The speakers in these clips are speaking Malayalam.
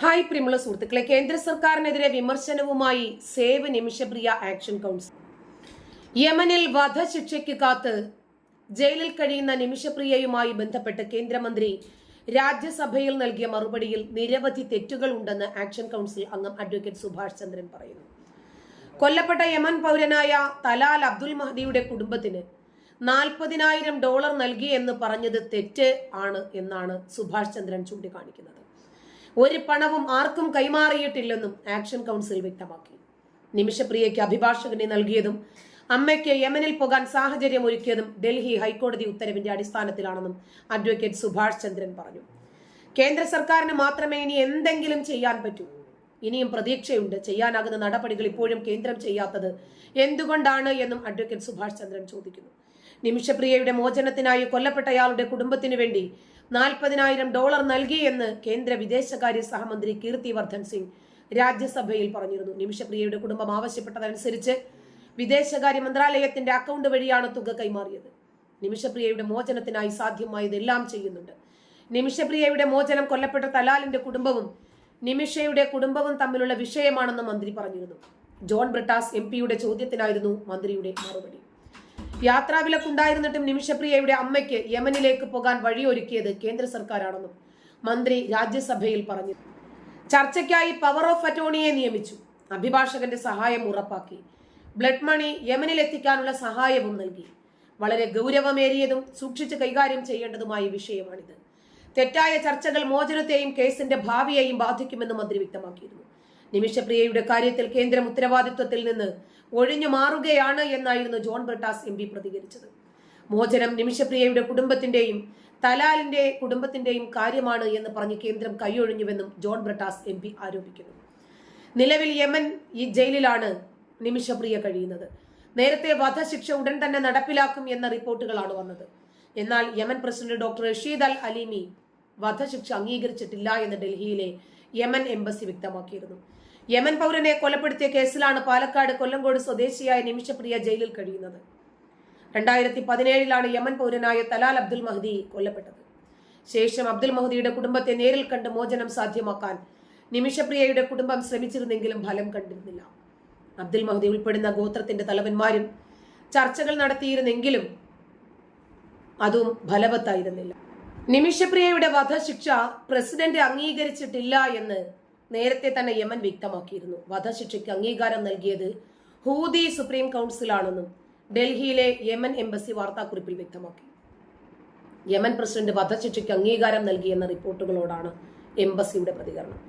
ഹായ് പ്രിയമുള്ള സുഹൃത്തുക്കളെ, കേന്ദ്ര സർക്കാരിനെതിരെ വിമർശനവുമായി സേവ് നിമിഷപ്രിയ ആക്ഷൻ കൗൺസിൽ. യമനിൽ വധശിക്ഷയ്ക്ക് കാത്ത് ജയിലിൽ കഴിയുന്ന നിമിഷപ്രിയയുമായി ബന്ധപ്പെട്ട് കേന്ദ്രമന്ത്രി രാജ്യസഭയിൽ നൽകിയ മറുപടിയിൽ നിരവധി തെറ്റുകൾ ഉണ്ടെന്ന് ആക്ഷൻ കൗൺസിൽ അംഗം അഡ്വക്കേറ്റ് സുഭാഷ് ചന്ദ്രൻ പറയുന്നു. കൊല്ലപ്പെട്ട യമൻ പൗരനായ തലാൽ അബ്ദുൽ മഹദിയുടെ കുടുംബത്തിന് $40,000 നൽകി എന്ന് പറഞ്ഞത് തെറ്റ് ആണ് എന്നാണ് സുഭാഷ് ചന്ദ്രൻ ചൂണ്ടിക്കാണിക്കുന്നത്. ഒരു പണവും ആർക്കും കൈമാറിയിട്ടില്ലെന്നും ആക്ഷൻ കൗൺസിൽ വ്യക്തമാക്കി. നിമിഷപ്രിയയ്ക്ക് അഭിഭാഷകനെ നൽകിയതും അമ്മയ്ക്ക് യമനിൽ പോകാൻ സാഹചര്യം ഒരുക്കിയതും ഡൽഹി ഹൈക്കോടതി ഉത്തരവിന്റെ അടിസ്ഥാനത്തിലാണെന്നും അഡ്വക്കേറ്റ് സുഭാഷ് ചന്ദ്രൻ പറഞ്ഞു. കേന്ദ്ര സർക്കാരിന് മാത്രമേ ഇനി എന്തെങ്കിലും ചെയ്യാൻ പറ്റൂ. ഇനിയും പ്രതീക്ഷയുണ്ട്. ചെയ്യാനാകുന്ന നടപടികൾ ഇപ്പോഴും കേന്ദ്രം ചെയ്യാത്തത് എന്തുകൊണ്ടാണ് എന്നും അഡ്വക്കേറ്റ് സുഭാഷ് ചന്ദ്രൻ ചോദിക്കുന്നു. നിമിഷപ്രിയയുടെ മോചനത്തിനായി കൊല്ലപ്പെട്ടയാളുടെ കുടുംബത്തിനു വേണ്ടി $40,000 നൽകി എന്ന് കേന്ദ്ര വിദേശകാര്യ സഹമന്ത്രി കീർത്തി വർദ്ധൻ സിംഗ് രാജ്യസഭയിൽ പറഞ്ഞിരുന്നു. നിമിഷപ്രിയയുടെ കുടുംബം ആവശ്യപ്പെട്ടതനുസരിച്ച് വിദേശകാര്യ മന്ത്രാലയത്തിന്റെ അക്കൗണ്ട് വഴിയാണ് തുക കൈമാറിയത്. നിമിഷപ്രിയയുടെ മോചനത്തിനായി സാധ്യമായതെല്ലാം ചെയ്യുന്നുണ്ട്. നിമിഷപ്രിയയുടെ മോചനം കൊല്ലപ്പെട്ട തലാലിന്റെ കുടുംബവും നിമിഷയുടെ കുടുംബവും തമ്മിലുള്ള വിഷയമാണെന്ന് മന്ത്രി പറഞ്ഞിരുന്നു. ജോൺ ബ്രിട്ടാസ് MP-യുടെ ചോദ്യത്തിനായിരുന്നു മന്ത്രിയുടെ മറുപടി. യാത്രാവിലക്കുണ്ടായിരുന്നിട്ടും നിമിഷപ്രിയയുടെ അമ്മയ്ക്ക് യമനിലേക്ക് പോകാൻ വഴിയൊരുക്കിയത് കേന്ദ്ര സർക്കാരാണെന്നും മന്ത്രി രാജ്യസഭയിൽ പറഞ്ഞു. ചർച്ചയ്ക്കായി പവർ ഓഫ് അറ്റോർണിയെ നിയമിച്ചു. അഭിഭാഷകന്റെ സഹായം ഉറപ്പാക്കി. ബ്ലഡ് മണി യമനിലെത്തിക്കാനുള്ള സഹായവും നൽകി. വളരെ ഗൗരവമേറിയതും സൂക്ഷിച്ച് കൈകാര്യം ചെയ്യേണ്ടതുമായ വിഷയമാണിത്. തെറ്റായ ചർച്ചകൾ മോചനത്തെയും കേസിന്റെ ഭാവിയെയും ബാധിക്കുമെന്ന് മന്ത്രി വ്യക്തമാക്കിയിരുന്നു. നിമിഷപ്രിയയുടെ കാര്യത്തിൽ കേന്ദ്രം ഉത്തരവാദിത്വത്തിൽ നിന്ന് ഒഴിഞ്ഞു മാറുകയാണ് എന്നായിരുന്നു ജോൺ ബ്രിട്ടാസ് MP പ്രതികരിച്ചത്. മോചനം നിമിഷപ്രിയയുടെ കുടുംബത്തിന്റെയും തലാലിന്റെ കുടുംബത്തിന്റെയും കാര്യമാണ് എന്ന് പറഞ്ഞ് കേന്ദ്രം കൈയൊഴിഞ്ഞുവെന്നും ജോൺ ബ്രിട്ടാസ് MP ആരോപിക്കുന്നു. നിലവിൽ യമൻ ജയിലിലാണ് നിമിഷപ്രിയ കഴിയുന്നത്. നേരത്തെ വധശിക്ഷ ഉടൻ തന്നെ നടപ്പിലാക്കും എന്ന റിപ്പോർട്ടുകളാണ് വന്നത്. എന്നാൽ യമൻ പ്രസിഡന്റ് ഡോക്ടർ റഷീദ് അൽ അലീമി വധശിക്ഷ അംഗീകരിച്ചിട്ടില്ല എന്ന് ഡൽഹിയിലെ യമൻ എംബസി വ്യക്തമാക്കിയിരുന്നു. യമൻ പൗരനെ കൊലപ്പെടുത്തിയ കേസിലാണ് പാലക്കാട് കൊല്ലങ്കോട് സ്വദേശിയായ നിമിഷപ്രിയ ജയിലിൽ കഴിയുന്നത്. 2017 യമൻ പൗരനായ തലാൽ അബ്ദുൽ മഹദി കൊല്ലപ്പെട്ടത്. ശേഷം അബ്ദുൽ മഹദിയുടെ കുടുംബത്തെ നേരിൽ കണ്ട് മോചനം സാധ്യമാക്കാൻ നിമിഷപ്രിയയുടെ കുടുംബം ശ്രമിച്ചിരുന്നെങ്കിലും ഫലം കണ്ടിരുന്നില്ല. അബ്ദുൽ മഹദി ഉൾപ്പെടുന്ന ഗോത്രത്തിന്റെ തലവന്മാരും ചർച്ചകൾ നടത്തിയിരുന്നെങ്കിലും അതും ഫലവത്തായിരുന്നില്ല. നിമിഷപ്രിയയുടെ വധശിക്ഷ പ്രസിഡന്റ് അംഗീകരിച്ചിട്ടില്ല എന്ന് നേരത്തെ തന്നെ യമൻ വ്യക്തമാക്കിയിരുന്നു. വധശിക്ഷയ്ക്ക് അംഗീകാരം നൽകിയത് ഹൂതി സുപ്രീം കൗൺസിലാണെന്നും ഡൽഹിയിലെ യമൻ എംബസി വാർത്താക്കുറിപ്പിൽ വ്യക്തമാക്കി. യമൻ പ്രസിഡന്റ് വധശിക്ഷയ്ക്ക് അംഗീകാരം നൽകിയെന്ന റിപ്പോർട്ടുകളോടാണ് എംബസിയുടെ പ്രതികരണം.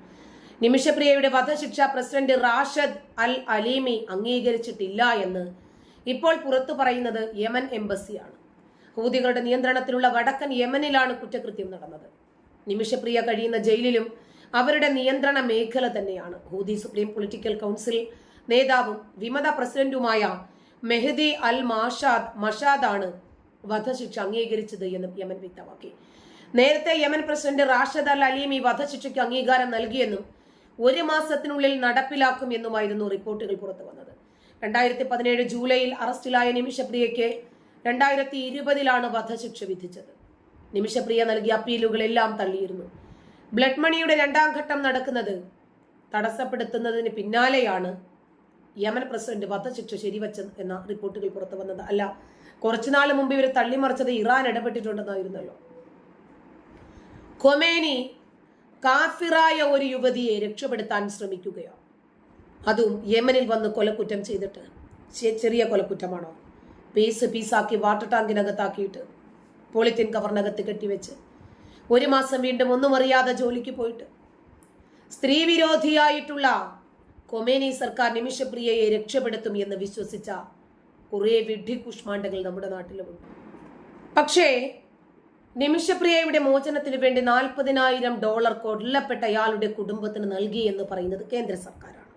നിമിഷപ്രിയയുടെ വധശിക്ഷ പ്രസിഡന്റ് റാഷദ് അൽ അലീമി അംഗീകരിച്ചിട്ടില്ല എന്ന് ഇപ്പോൾ പുറത്തു പറയുന്നത് യമൻ എംബസിയാണ്. ഹൂതികളുടെ നിയന്ത്രണത്തിലുള്ള വടക്കൻ യമനിലാണ് കുറ്റകൃത്യം നടന്നത്. നിമിഷപ്രിയ കഴിയുന്ന ജയിലിലും അവരുടെ നിയന്ത്രണ മേഖല തന്നെയാണ്. ഹൂതി സുപ്രീം പൊളിറ്റിക്കൽ കൗൺസിൽ നേതാവും വിമത പ്രസിഡന്റുമായ മെഹദി അൽ മഷാദാണ് വധശിക്ഷ അംഗീകരിച്ചത് എന്നും യമൻ വ്യക്തമാക്കി. നേരത്തെ യമൻ പ്രസിഡന്റ് റാഷദ് അൽ അലീമി വധശിക്ഷയ്ക്ക് അംഗീകാരം നൽകിയെന്നും 1 മാസത്തിനുള്ളിൽ നടപ്പിലാക്കും എന്നുമായിരുന്നു റിപ്പോർട്ടുകൾ പുറത്തു വന്നത്. 2017 ജൂലൈയിൽ അറസ്റ്റിലായ നിമിഷപ്രിയയ്ക്ക് 2020 വധശിക്ഷ വിധിച്ചത്. നിമിഷപ്രിയ നൽകിയ അപ്പീലുകളെല്ലാം തള്ളിയിരുന്നു. ബ്ലഡ് മണിയുടെ 2ാം ഘട്ടം നടക്കുന്നത് തടസ്സപ്പെടുത്തുന്നതിന് പിന്നാലെയാണ് യമൻ പ്രസിഡന്റ് വധശിക്ഷ ശരിവച്ചത് എന്ന റിപ്പോർട്ടുകൾ പുറത്തു വന്നത്. അല്ല, കുറച്ചുനാൾ മുമ്പ് ഇവർ തള്ളിമറിച്ചത് ഇറാൻ ഇടപെട്ടിട്ടുണ്ടെന്നായിരുന്നല്ലോ. ഖൊമേനി കാഫിറായ ഒരു യുവതിയെ രക്ഷപ്പെടുത്താൻ ശ്രമിക്കുകയാണ്. അതും യമനിൽ വന്ന് കൊലക്കുറ്റം ചെയ്തിട്ട്. ചെറിയ കൊലക്കുറ്റമാണോ? പീസാക്കി വാട്ടർ ടാങ്കിനകത്താക്കിയിട്ട് പോളിത്തീൻ കവറിനകത്ത് കെട്ടിവെച്ച് 1 മാസം വീണ്ടും ഒന്നും അറിയാതെ ജോലിക്ക് പോയിട്ട് സ്ത്രീ വിരോധിയായിട്ടുള്ള ഖൊമേനി സർക്കാർ നിമിഷപ്രിയയെ രക്ഷപ്പെടുത്തും എന്ന് വിശ്വസിച്ച കുറെ വിഡ്ഢിക്കുഷ്മാണ്ഡങ്ങൾ നമ്മുടെ നാട്ടിലുമുണ്ട്. പക്ഷേ നിമിഷപ്രിയയുടെ മോചനത്തിന് വേണ്ടി $40,000 കൊല്ലപ്പെട്ടയാളുടെ കുടുംബത്തിന് നൽകി എന്ന് പറയുന്നത് കേന്ദ്ര സർക്കാരാണ്.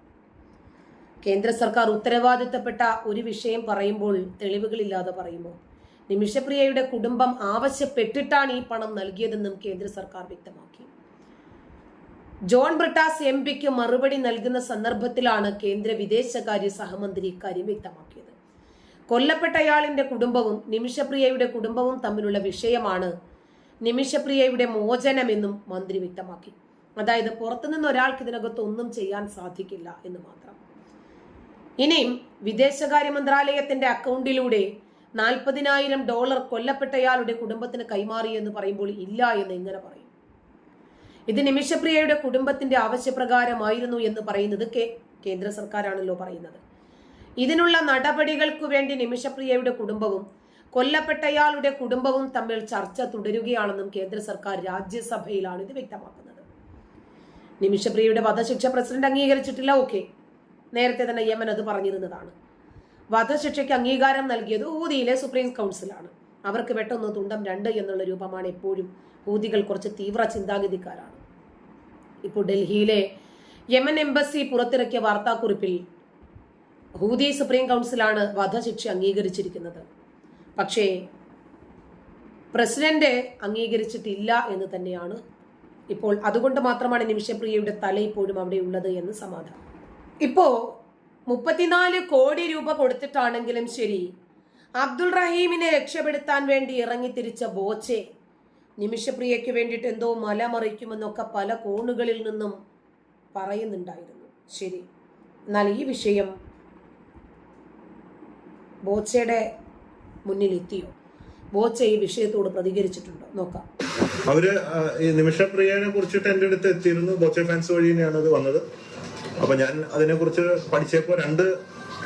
കേന്ദ്ര സർക്കാർ ഉത്തരവാദിത്തപ്പെട്ട ഒരു വിഷയം പറയുമ്പോൾ തെളിവുകളില്ലാതെ പറയുമോ? നിമിഷപ്രിയയുടെ കുടുംബം ആവശ്യപ്പെട്ടിട്ടാണ് ഈ പണം നൽകിയതെന്നും കേന്ദ്ര സർക്കാർ വ്യക്തമാക്കി. ജോൺ ബ്രിട്ടാസ് MP-ക്ക് മറുപടി നൽകുന്ന സന്ദർഭത്തിലാണ് കേന്ദ്ര വിദേശകാര്യ സഹമന്ത്രി ഇക്കാര്യം വ്യക്തമാക്കിയത്. കൊല്ലപ്പെട്ടയാളിന്റെ കുടുംബവും നിമിഷപ്രിയയുടെ കുടുംബവും തമ്മിലുള്ള വിഷയമാണ് നിമിഷപ്രിയയുടെ മോചനമെന്നും മന്ത്രി വ്യക്തമാക്കി. അതായത് പുറത്തുനിന്ന് ഒരാൾക്ക് ഇതിനകത്ത് ഒന്നും ചെയ്യാൻ സാധിക്കില്ല എന്ന് മാത്രം. ഇനിയും വിദേശകാര്യ മന്ത്രാലയത്തിന്റെ അക്കൗണ്ടിലൂടെ $40,000 കൊല്ലപ്പെട്ടയാളുടെ കുടുംബത്തിന് കൈമാറി എന്ന് പറയുമ്പോൾ ഇല്ല എന്ന് എങ്ങനെ പറയും? ഇത് നിമിഷപ്രിയയുടെ കുടുംബത്തിന്റെ ആവശ്യപ്രകാരമായിരുന്നു എന്ന് പറയുന്നത് കേന്ദ്ര സർക്കാരാണല്ലോ പറയുന്നത്. ഇതിനുള്ള നടപടികൾക്കു വേണ്ടി നിമിഷപ്രിയയുടെ കുടുംബവും കൊല്ലപ്പെട്ടയാളുടെ കുടുംബവും തമ്മിൽ ചർച്ച തുടരുകയാണെന്നും കേന്ദ്ര സർക്കാർ രാജ്യസഭയിലാണ് ഇത് വ്യക്തമാക്കുന്നത്. നിമിഷപ്രിയയുടെ വധശിക്ഷ പ്രസിഡന്റ് അംഗീകരിച്ചിട്ടില്ല. ഓക്കെ, നേരത്തെ തന്നെ യമൻ അത് പറഞ്ഞിരുന്നതാണ്. വധശിക്ഷയ്ക്ക് അംഗീകാരം നൽകിയത് ഹൂതിയിലെ സുപ്രീം കൗൺസിലാണ്. അവർക്ക് വെട്ടൊന്ന് തുണ്ടം 2 എന്നുള്ള രൂപമാണ് എപ്പോഴും. ഹൂതികൾ കുറച്ച് തീവ്ര ചിന്താഗതിക്കാരാണ്. ഇപ്പോൾ ഡൽഹിയിലെ യമൻ എംബസി പുറത്തിറക്കിയ വാർത്താക്കുറിപ്പിൽ ഹൂതി സുപ്രീം കൗൺസിലാണ് വധശിക്ഷ അംഗീകരിച്ചിരിക്കുന്നത്. പക്ഷേ പ്രസിഡന്റ് അംഗീകരിച്ചിട്ടില്ല എന്ന് തന്നെയാണ് ഇപ്പോൾ. അതുകൊണ്ട് മാത്രമാണ് നിമിഷപ്രിയയുടെ തല ഇപ്പോഴും അവിടെ ഉള്ളത് എന്ന് സമാധാനം. ഇപ്പോ 34 കോടി രൂപ കൊടുത്തിട്ടാണെങ്കിലും ശരി, അബ്ദുൾ റഹീമിനെ രക്ഷപ്പെടുത്താൻ വേണ്ടി ഇറങ്ങിത്തിരിച്ച ബോച്ചെ നിമിഷപ്രിയയ്ക്ക് വേണ്ടിയിട്ട് എന്തോ മലമറിക്കുമെന്നൊക്കെ പല കോണുകളിൽ നിന്നും പറയുന്നുണ്ടായിരുന്നു. ശരി, എന്നാൽ ഈ വിഷയം ബോച്ചയുടെ മുന്നിൽ എത്തിയോ? ബോച്ച ഈ വിഷയത്തോട് പ്രതികരിച്ചിട്ടുണ്ടോ? നോക്കാം. അവര് ഈ നിമിഷപ്രിയനെ കുറിച്ചിട്ട് എന്റെ അടുത്ത് എത്തിയിരുന്നു. ബോച്ച ഫാൻസ് വഴി തന്നെയാണ് അത് വന്നത്. അപ്പൊ ഞാൻ അതിനെ കുറിച്ച് പഠിച്ചപ്പോ 2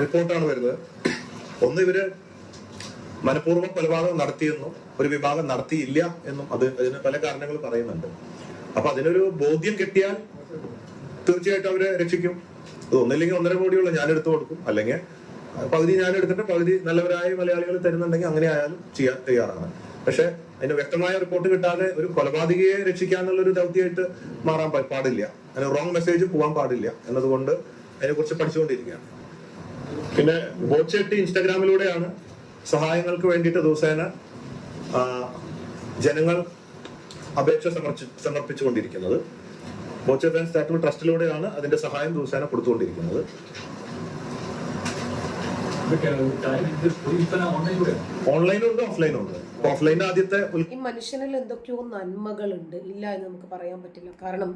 റിപ്പോർട്ടാണ് വരുന്നത്. ഒന്ന്, ഇവര് മനഃപൂർവ്വം കൊലപാതകം നടത്തിയെന്നും ഒരു വിഭാഗം നടത്തിയില്ല എന്നും അതിന് പല കാരണങ്ങൾ പറയുന്നുണ്ട്. അപ്പൊ അതിനൊരു ബോധ്യം കിട്ടിയാൽ തീർച്ചയായിട്ടും അവരെ രക്ഷിക്കും. അത് ഒന്നില്ലെങ്കിൽ 1.5 കോടിയുള്ള ഞാൻ എടുത്തു കൊടുക്കും, അല്ലെങ്കിൽ പകുതി ഞാൻ എടുത്തിട്ട് പകുതി നല്ലവരായ മലയാളികൾ തരുന്നുണ്ടെങ്കിൽ അങ്ങനെ ആയാലും ചെയ്യാൻ തയ്യാറാണ്. പക്ഷെ അതിന് വ്യക്തമായ റിപ്പോർട്ട് കിട്ടാതെ ഒരു കൊലപാതകയെ രക്ഷിക്കാന്നുള്ള ഒരു ദൗത്യമായിട്ട് മാറാൻ പാടില്ല. അതിന് റോങ് മെസ്സേജ് പോകാൻ പാടില്ല എന്നതുകൊണ്ട് അതിനെക്കുറിച്ച് പഠിച്ചുകൊണ്ടിരിക്കുകയാണ്. പിന്നെ ബോച്ചെട്ടി ഇൻസ്റ്റാഗ്രാമിലൂടെയാണ് സഹായങ്ങൾക്ക് വേണ്ടിയിട്ട് ദിവസേന ജനങ്ങൾ അപേക്ഷ സമർപ്പിച്ചുകൊണ്ടിരിക്കുന്നത്. ബോച്ച ഫാൻസ് ചാരിറ്റബിൾ ട്രസ്റ്റിലൂടെയാണ് അതിന്റെ സഹായം ദിവസേന കൊടുത്തുകൊണ്ടിരിക്കുന്നത്. ഓൺലൈനും ഉണ്ട്, ഓഫ്ലൈനും ഉണ്ട്. ഓഫ്ലൈൻ ആദ്യത്തെ ഈ മനുഷ്യനിൽ എന്തൊക്കെയോ നന്മകളുണ്ട്, ഇല്ല എന്ന് നമുക്ക് പറയാൻ പറ്റില്ല. കാരണം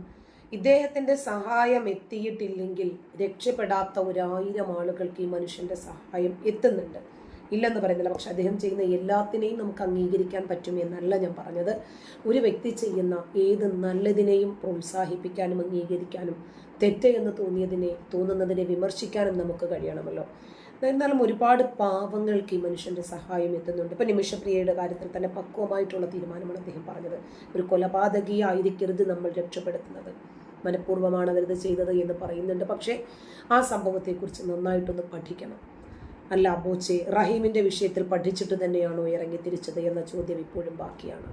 ഇദ്ദേഹത്തിന്റെ സഹായം എത്തിയിട്ടില്ലെങ്കിൽ രക്ഷപ്പെടാത്ത 1000 ആളുകൾക്ക് ഈ മനുഷ്യന്റെ സഹായം എത്തുന്നുണ്ട്, ഇല്ലെന്ന് പറയുന്നില്ല. പക്ഷെ അദ്ദേഹം ചെയ്യുന്ന എല്ലാത്തിനെയും നമുക്ക് അംഗീകരിക്കാൻ പറ്റും എന്നല്ല ഞാൻ പറഞ്ഞത്. ഒരു വ്യക്തി ചെയ്യുന്ന ഏത് നല്ലതിനെയും പ്രോത്സാഹിപ്പിക്കാനും അംഗീകരിക്കാനും തെറ്റ് എന്ന് തോന്നുന്നതിനെ വിമർശിക്കാനും നമുക്ക് കഴിയണമല്ലോ. എന്നാലും ഒരുപാട് പാവങ്ങൾക്ക് ഈ മനുഷ്യന്റെ സഹായം എത്തുന്നുണ്ട്. ഇപ്പൊ നിമിഷപ്രിയയുടെ കാര്യത്തിൽ തന്നെ പക്വമായിട്ടുള്ള തീരുമാനമാണ് അദ്ദേഹം പറഞ്ഞത്. ഒരു കൊലപാതകിയായിരിക്കരുത് നമ്മൾ രക്ഷപ്പെടുത്തുന്നത്, മനഃപൂർവ്വമാണ് അവരത് ചെയ്തത് എന്ന് പറയുന്നുണ്ട്. പക്ഷേ ആ സംഭവത്തെക്കുറിച്ച് നന്നായിട്ടൊന്ന് പഠിക്കണം. അല്ല, ബോച്ചെ റഹീമിന്റെ വിഷയത്തിൽ പഠിച്ചിട്ട് തന്നെയാണോ ഇറങ്ങിത്തിരിച്ചത് എന്ന ചോദ്യം ഇപ്പോഴും ബാക്കിയാണ്.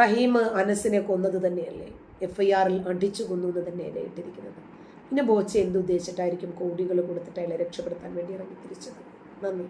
റഹീം അനസിനെ കൊന്നത് തന്നെയല്ലേ, FIR-ൽ അടിച്ചു കൊന്നു എന്ന് തന്നെയല്ലേ ഇട്ടിരിക്കുന്നത്. പിന്നെ ബോച്ചെ എന്തുദ്ദേശിച്ചിട്ടായിരിക്കും കോടികൾ കൊടുത്തിട്ട് അയാളെ രക്ഷപ്പെടുത്താൻ വേണ്ടി ഇറങ്ങിത്തിരിച്ചത്? നന്ദി.